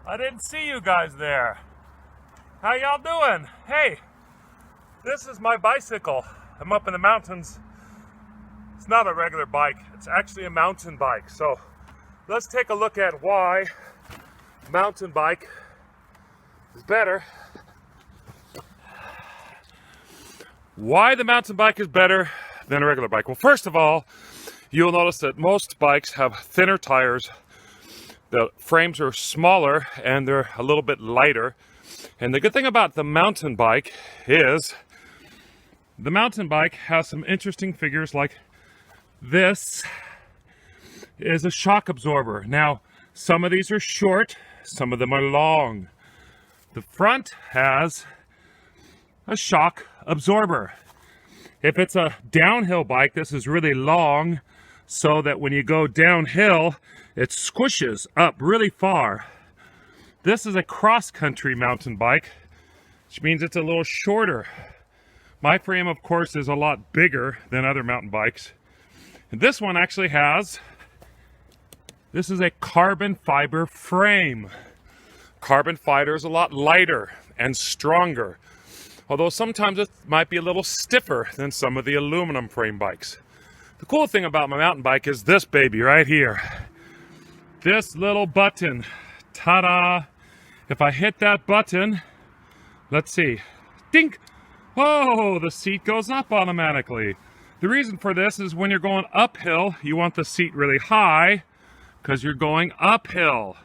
I didn't see you guys there. How y'all doing? Hey, this is my bicycle. I'm up in the mountains. It's not a regular bike, it's actually a mountain bike. So let's take a look at why mountain bike is better. Why the mountain bike is better than a regular bike. Well, first of all, you'll notice that most bikes have thinner tires. The frames are smaller and they're a little bit lighter. And the good thing about the mountain bike is the mountain bike has some interesting figures, like this is a shock absorber. Now, some of these are short, some of them are long. The front has a shock absorber. If it's a downhill bike, this is really long, so that when you go downhill, it squishes up really far. This is a cross-country mountain bike, which means it's a little shorter. My frame, of course, is a lot bigger than other mountain bikes. And this one actually has, this is a carbon fiber frame. Carbon fiber is a lot lighter and stronger, although sometimes it might be a little stiffer than some of the aluminum frame bikes. The cool thing about my mountain bike is this baby right here. This little button. Ta-da! If I hit that button, let's see. Dink! Oh, the seat goes up automatically. The reason for this is when you're going uphill, you want the seat really high because you're going uphill.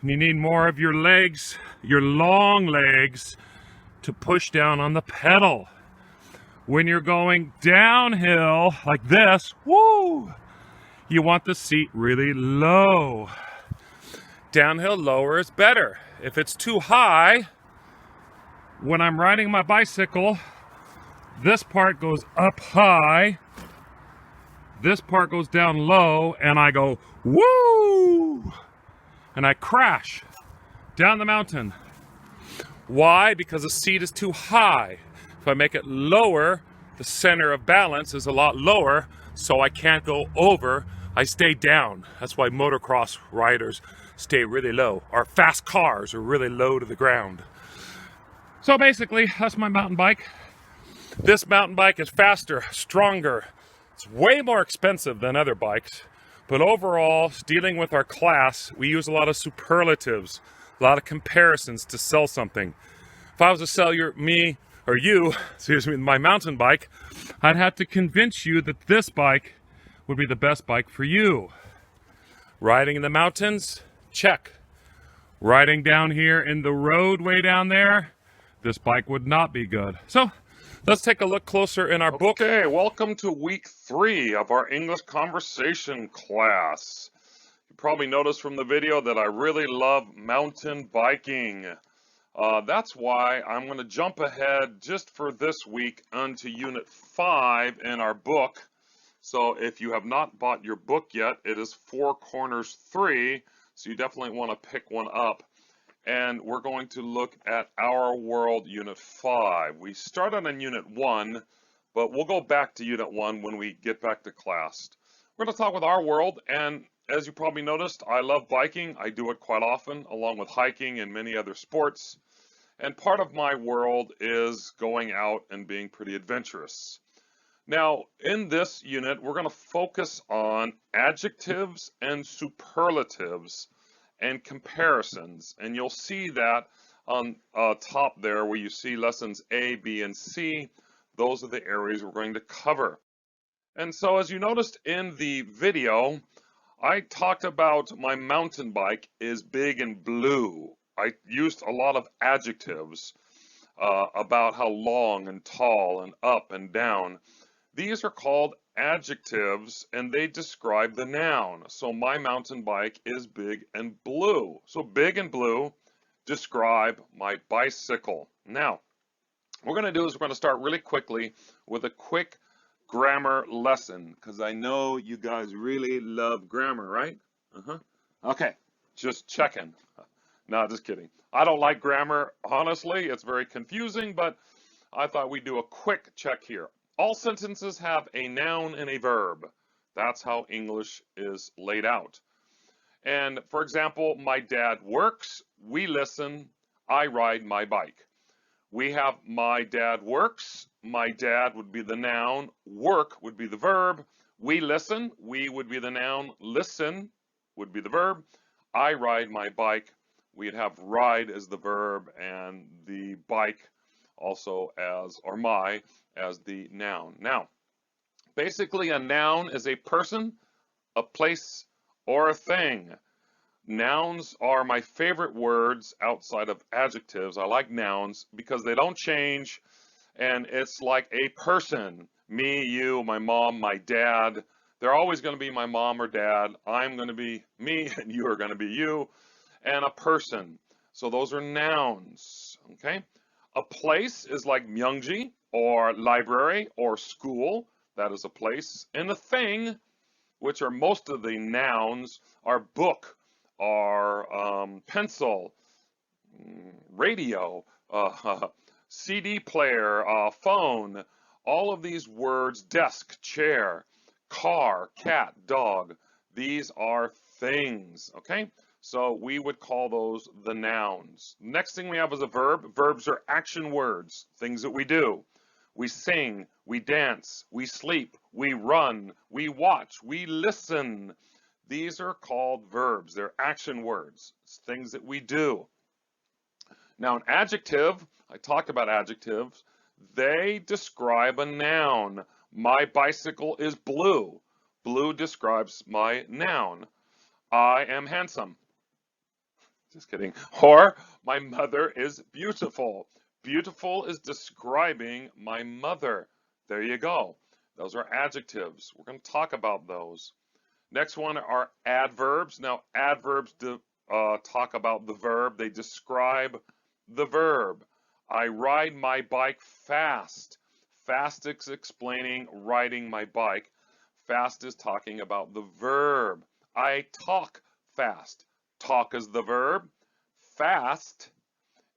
And you need more of your legs, your long legs, to push down on the pedal. When you're going downhill like this, woo, you want the seat really low. Downhill lower is better. If it's too high, when I'm riding my bicycle, this part goes up high, this part goes down low, and I go woo, and I crash down the mountain. Why? Because the seat is too high. If I make it lower, the center of balance is a lot lower, so I can't go over, I stay down. That's why motocross riders stay really low. Our fast cars are really low to the ground. So basically, that's my mountain bike. This mountain bike is faster, stronger. It's way more expensive than other bikes, but overall, dealing with our class, we use a lot of superlatives, a lot of comparisons to sell something. If I was to sell you my mountain bike, I'd have to convince you that this bike would be the best bike for you. Riding in the mountains? Check. Riding down here in the road way down there? This bike would not be good. So, let's take a look closer in our book. Okay, welcome to week 3 of our English conversation class. You probably noticed from the video that I really love mountain biking. That's why I'm going to jump ahead just for this week onto Unit 5 in our book. So if you have not bought your book yet, it is Four Corners 3, so you definitely want to pick one up. And we're going to look at Our World Unit 5. We started on Unit 1, but we'll go back to Unit 1 when we get back to class. We're going to talk with Our World, and as you probably noticed, I love biking. I do it quite often, along with hiking and many other sports. And part of my world is going out and being pretty adventurous. Now, in this unit, we're going to focus on adjectives and superlatives and comparisons. And you'll see that on top there where you see lessons A, B, and C. Those are the areas we're going to cover. And so as you noticed in the video, I talked about my mountain bike is big and blue. I used a lot of adjectives about how long and tall and up and down. These are called adjectives and they describe the noun. So my mountain bike is big and blue. So big and blue describe my bicycle. Now, what we're going to do is we're going to start really quickly with a quick grammar lesson because I know you guys really love grammar, right? Okay, just checking. No, just kidding. I don't like grammar, honestly. It's very confusing, but I thought we'd do a quick check here. All sentences have a noun and a verb. That's how English is laid out. And for example, my dad works, we listen, I ride my bike. We have my dad works, my dad would be the noun, work would be the verb, we listen, we would be the noun, listen would be the verb, I ride my bike, we'd have ride as the verb and the bike also as, or my, as the noun. Now, basically a noun is a person, a place, or a thing. Nouns are my favorite words outside of adjectives. I like nouns because they don't change and it's like a person. Me, you, my mom, my dad. They're always going to be my mom or dad. I'm going to be me and you are going to be you. And a person. So those are nouns. Okay. A place is like Myungji or library or school. That is a place. And a thing, which are most of the nouns, are book, are pencil, radio, CD player, phone, all of these words, desk, chair, car, cat, dog, these are things, okay? So we would call those the nouns. Next thing we have is a verb. Verbs are action words, things that we do. We sing, we dance, we sleep, we run, we watch, we listen. These are called verbs. They're action words. It's things that we do. Now, an adjective, I talk about adjectives, they describe a noun. My bicycle is blue. Blue describes my noun. I am handsome. Just kidding. Or my mother is beautiful. Beautiful is describing my mother. There you go. Those are adjectives. We're going to talk about those. Next one are adverbs. Now, adverbs talk about the verb. They describe the verb. I ride my bike fast. Fast is explaining riding my bike. Fast is talking about the verb. I talk fast. Talk is the verb. Fast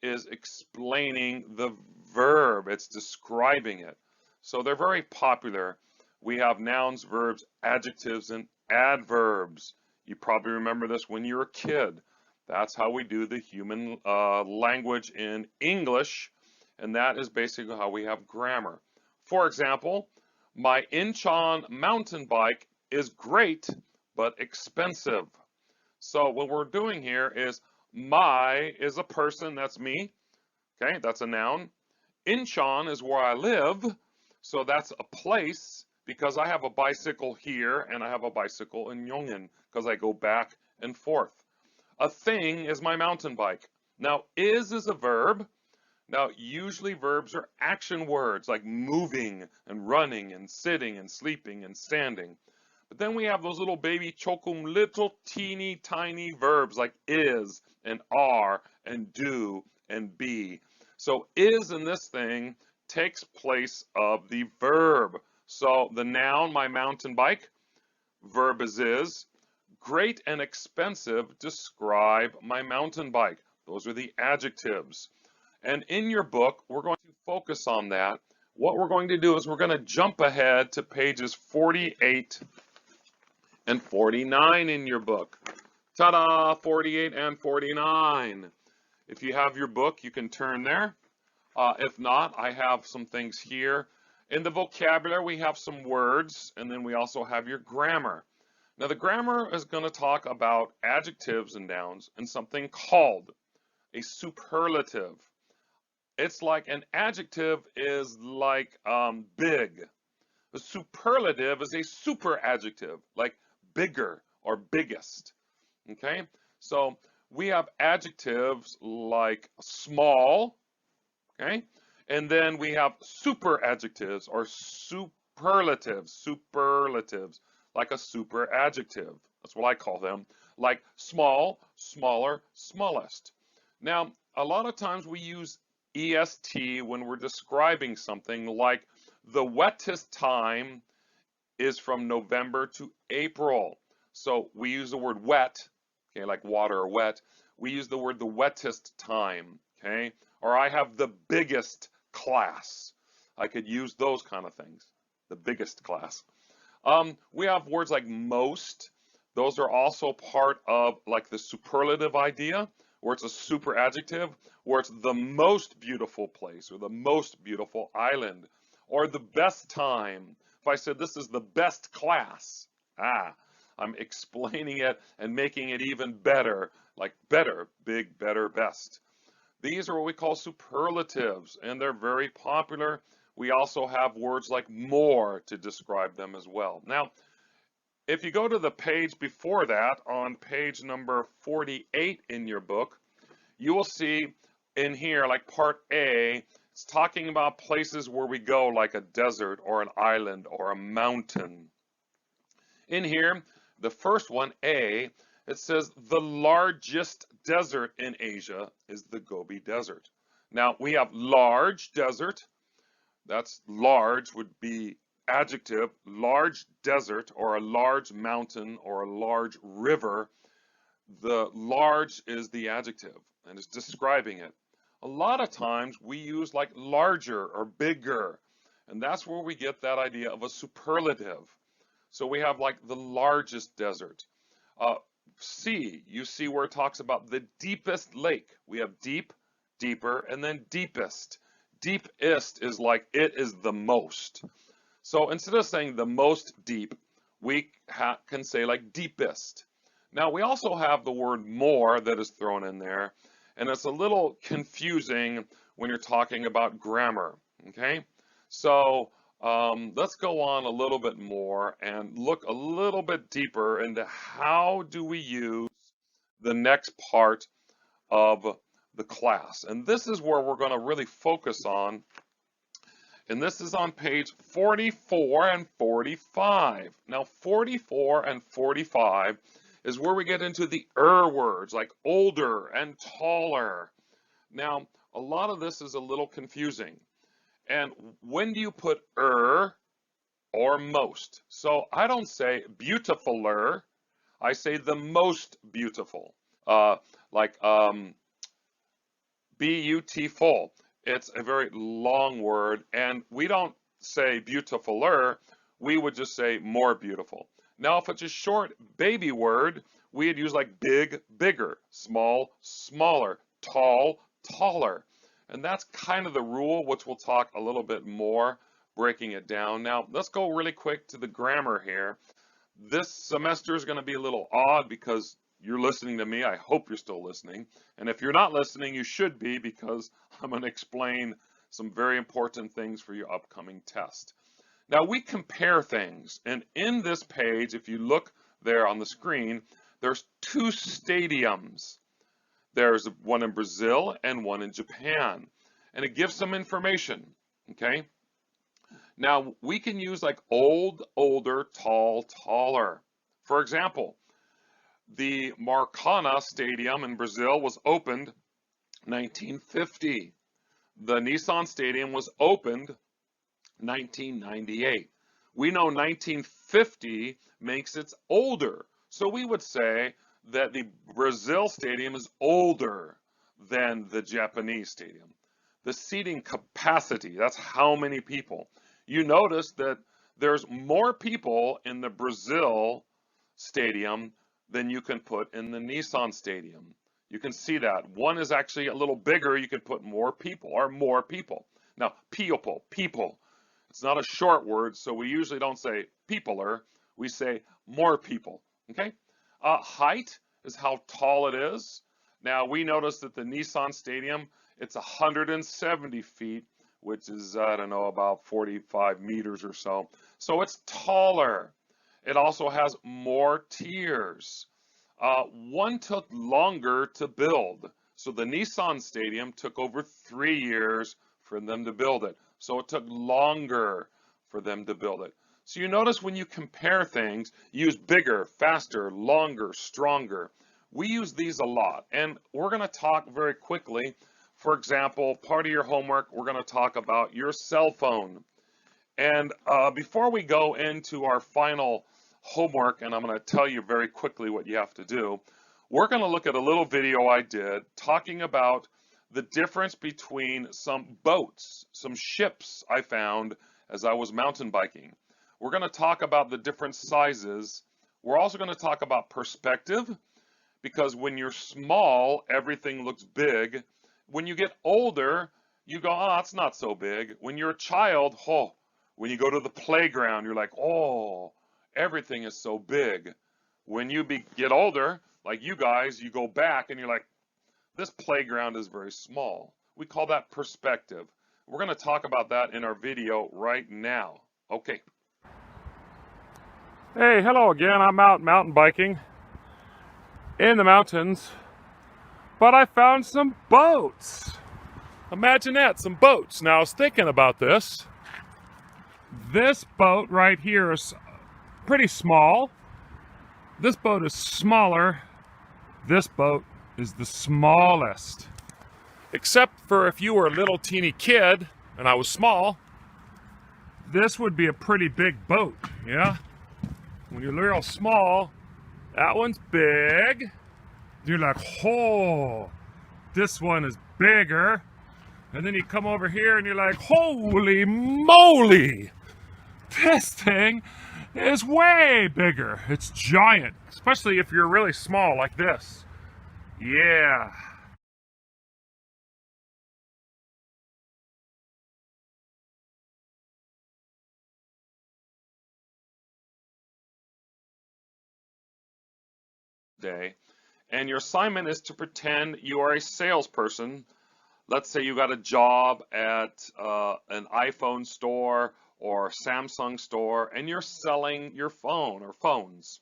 is explaining the verb. It's describing it. So they're very popular. We have nouns, verbs, adjectives, and adverbs. You probably remember this when you were a kid. That's how we do the human language in English, and that is basically how we have grammar. For example, my Incheon mountain bike is great, but expensive. So what we're doing here is my is a person, that's me. Okay, that's a noun. Incheon is where I live, so that's a place because I have a bicycle here and I have a bicycle in Yongin because I go back and forth. A thing is my mountain bike. Now, is a verb. Now, usually verbs are action words like moving and running and sitting and sleeping and standing. But then we have those little baby chokum, little teeny tiny verbs like is and are and do and be. So is in this thing takes place of the verb. So the noun, my mountain bike, verb is. Great and expensive describe my mountain bike. Those are the adjectives. And in your book, we're going to focus on that. What we're going to do is we're going to jump ahead to pages 48 and 49 in your book. Ta-da, 48 and 49. If you have your book, you can turn there. If not, I have some things here. In the vocabulary, we have some words, and then we also have your grammar. Now, the grammar is going to talk about adjectives and nouns and something called a superlative. It's like an adjective is like big. The superlative is a super adjective, like bigger or biggest. Okay, so we have adjectives like small, okay, and then we have super adjectives or superlatives, like a super adjective. That's what I call them, like small, smaller, smallest. Now, a lot of times we use EST when we're describing something like the wettest time is from November to April. So we use the word wet, okay, like water or wet. We use the word the wettest time, okay? Or I have the biggest class. I could use those kind of things, the biggest class. We have words like most. Those are also part of like the superlative idea, where it's a super adjective, where it's the most beautiful place or the most beautiful island or the best time. If I said this is the best class, I'm explaining it and making it even better, like better, big, better, best. These are what we call superlatives, and they're very popular. We also have words like more to describe them as well. Now, if you go to the page before that, on page number 48 in your book, you will see in here, like part A, it's talking about places where we go, like a desert or an island or a mountain. In here, the first one, A, it says the largest desert in Asia is the Gobi Desert. Now, we have large desert. That's large would be adjective, large desert or a large mountain or a large river. The large is the adjective and it's describing it. A lot of times we use like larger or bigger, and that's where we get that idea of a superlative. So we have like the largest desert. C, you see where it talks about the deepest lake. We have deep, deeper, and then deepest. Deepest is like it is the most. So instead of saying the most deep, we can say like deepest. Now we also have the word more that is thrown in there, and it's a little confusing when you're talking about grammar, okay? So let's go on a little bit more and look a little bit deeper into how do we use the next part of the class. And this is where we're going to really focus on. And this is on page 44 and 45. Now 44 and 45 is where we get into the words, like older and taller. Now, a lot of this is a little confusing. And when do you put or most? So I don't say beautifuler, I say the most beautiful. Like beautiful. It's a very long word, and we don't say beautifuler, we would just say more beautiful. Now, if it's a short baby word, we'd use like big, bigger, small, smaller, tall, taller. And that's kind of the rule, which we'll talk a little bit more, breaking it down. Now, let's go really quick to the grammar here. This semester is going to be a little odd because you're listening to me. I hope you're still listening. And if you're not listening, you should be, because I'm going to explain some very important things for your upcoming test. Now, we compare things. And in this page, if you look there on the screen, there's two stadiums. There's one in Brazil and one in Japan. And it gives some information, okay? Now, we can use like old, older, tall, taller. For example, the Maracana Stadium in Brazil was opened 1950. The Nissan Stadium was opened 1998. We know 1950 makes it older. So we would say that the Brazil Stadium is older than the Japanese Stadium. The seating capacity, that's how many people. You notice that there's more people in the Brazil Stadium than you can put in the Nissan Stadium. You can see that. One is actually a little bigger, you can put more people, or more people. Now, people. It's not a short word, so we usually don't say peopler, we say more people, okay? Height is how tall it is. Now, we notice that the Nissan Stadium, it's 170 feet, which is, I don't know, about 45 meters or so. So it's taller. It also has more tiers. One took longer to build. So the Nissan Stadium took over 3 years for them to build it. So it took longer for them to build it. So you notice when you compare things, you use bigger, faster, longer, stronger. We use these a lot. And we're going to talk very quickly. For example, part of your homework, we're going to talk about your cell phone. And before we go into our final homework, and I'm going to tell you very quickly what you have to do, we're going to look at a little video I did talking about the difference between some boats, some ships I found as I was mountain biking. We're going to talk about the different sizes. We're also going to talk about perspective, because when you're small, everything looks big. When you get older, you go, oh, it's not so big. When you're a child, oh, when you go to the playground, you're like, oh, everything is so big. When you get older, like you guys, you go back and you're like, this playground is very small. We call that perspective. We're going to talk about that in our video right now. Okay. Hey, hello again. I'm out mountain biking in the mountains, but I found some boats. Imagine that, some boats. Now I was thinking about this. This boat right here is pretty small. This boat is smaller. This boat is the smallest. Except for if you were a little teeny kid and I was small, this would be a pretty big boat, yeah? When you're real small, that one's big. You're like, oh, this one is bigger. And then you come over here and you're like, holy moly, this thing is way bigger. It's giant, especially if you're really small like this. Yeah. Day. And your assignment is to pretend you are a salesperson. Let's say you got a job at an iPhone store or Samsung store and you're selling your phone or phones.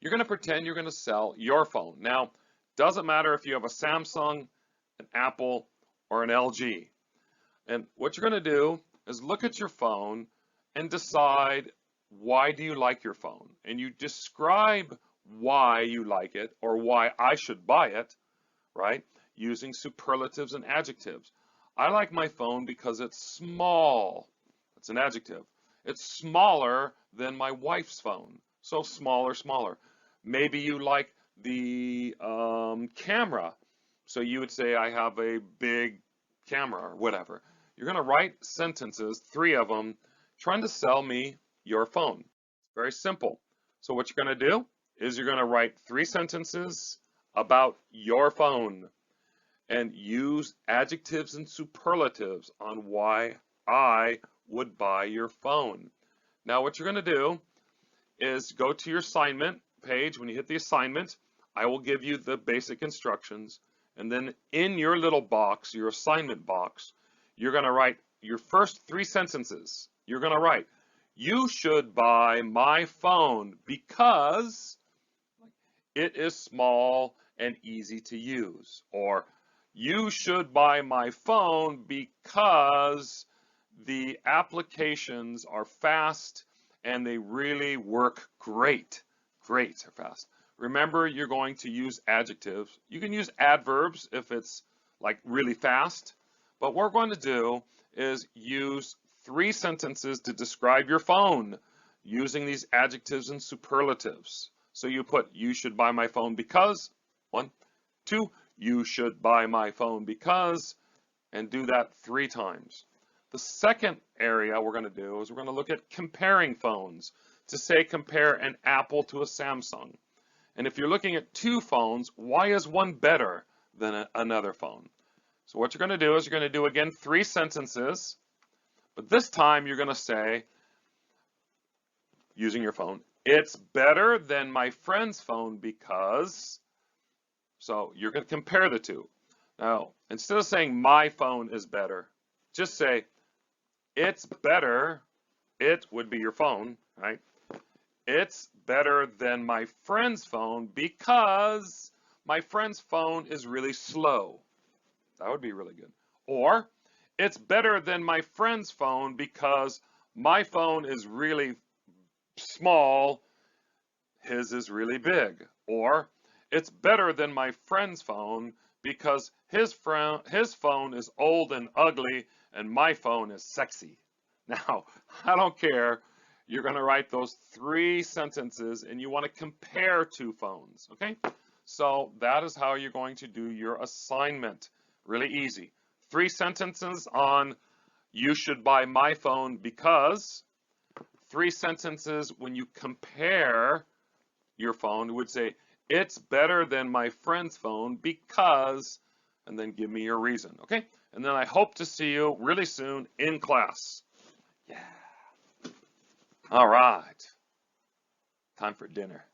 You're going to pretend you're going to sell your phone. Now, doesn't matter if you have a Samsung, an Apple, or an LG. And what you're going to do is look at your phone and decide, why do you like your phone? And you describe why you like it or why I should buy it, right? Using superlatives and adjectives. I like my phone because it's small. That's an adjective. It's smaller than my wife's phone. So smaller. Maybe you like the camera. So you would say, I have a big camera or whatever. You're going to write sentences, 3 of them, trying to sell me your phone. It's very simple. So what you're going to do is you're going to write 3 sentences about your phone and use adjectives and superlatives on why I would buy your phone. Now what you're going to do is go to your assignment page. When you hit the assignment, I will give you the basic instructions, and then in your little box, your assignment box, you're going to write your first 3 sentences. You're going to write, you should buy my phone because it is small and easy to use. Or, you should buy my phone because the applications are fast and they really work great. Great are fast. Remember, you're going to use adjectives. You can use adverbs if it's like really fast. But what we're going to do is use 3 sentences to describe your phone using these adjectives and superlatives. So you put, you should buy my phone because, 1, 2, you should buy my phone because, and do that 3 times. The second area we're going to do is we're going to look at comparing phones to say compare an Apple to a Samsung. And if you're looking at 2 phones, why is one better than another phone? So what you're going to do is you're going to do again 3 sentences, but this time you're going to say, using your phone, it's better than my friend's phone because, so you're going to compare the 2. Now, instead of saying my phone is better, just say it's better, it would be your phone, right? It's better than my friend's phone because my friend's phone is really slow. That would be really good. Or, it's better than my friend's phone because my phone is really small, his is really big. Or, it's better than my friend's phone because his phone is old and ugly and my phone is sexy. Now, I don't care. You're going to write those 3 sentences and you want to compare 2 phones, okay? So that is how you're going to do your assignment. Really easy. 3 sentences on you should buy my phone because, 3 sentences when you compare your phone, you would say, it's better than my friend's phone because, and then give me your reason, okay? And then I hope to see you really soon in class. Yeah. All right. Time for dinner.